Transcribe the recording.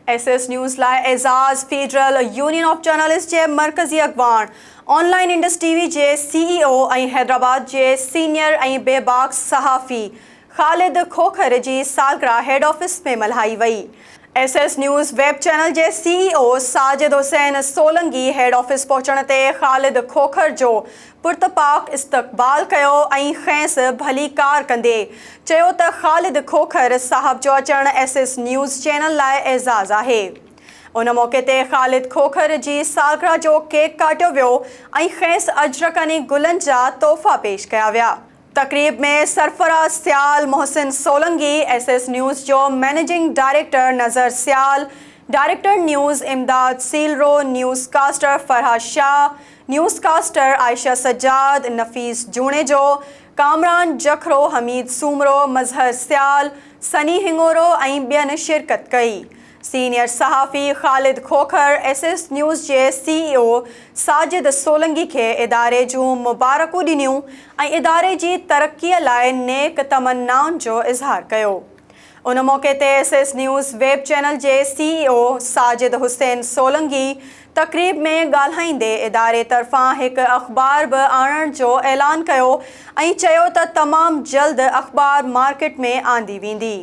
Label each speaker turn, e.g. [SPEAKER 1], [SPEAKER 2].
[SPEAKER 1] SS news लाइ एज़ाज़ federal union of journalist जे मरकज़ी अॻवान ऑनलाइन इंडस टीवी जे CEO ऐं हैदराबाद जे सीनियर ऐं बेबाक सहाफ़ी ख़ालिद खोखर जी सालगिरह हेड ऑफिस में मल्हाई वई। SS न्यूज़ वेब चैनल जे CEO साजिद हुसैन सोलंगी हेड ऑफिस पहुचण ते ख़ालिद खोखर जो पुरतपाक इस्तक़बाल कयो ऐं खैंसि भली कार कंदे चयो त ख़ालिद खोखर साहब जो अचणु SS न्यूज़ चैनल लाइ एज़ाज़ आहे। उन मौक़े ते ख़ालिद खोखर जी सालगिरह जो केक काटियो वियो ऐं खैंसि अजरकनी गुलनि जा तोहफ़ा पेश कया विया। तक़रीब में सरफराज सियाल, मोहसिन सोलंगी, SS न्यूज़ जो managing director Nazar Sial, director news Imdad Seelro, newscaster Farhad Shah, newscaster Ayesha Sajjad, Nafees Junejo, Kamran Jakhro, Hameed Soomro, Mazhar Sial, Sunny Hingoro ऐं ॿियनि शिरकत कई। सीनियर सहाफ़ी ख़ालिद खोखर SS न्यूज़ जे CEO साजिद सोलंगी खे इदारे जूं मुबारकूं ॾिनियूं ऐं इदारे जी तरक़ीअ लाइ नेक तमन्नाउनि जो इज़हार कयो। उन मौक़े ते SS न्यूज़ वेब चैनल जे CEO साजिद हुसैन सोलंगी तक़रीब में ॻाल्हाईंदे इदारे तरफ़ां हिकु अख़बार बि आणण जो ऐलान कयो ऐं चयो त तमामु जल्द अख़बार मार्केट में आंदी वेंदी।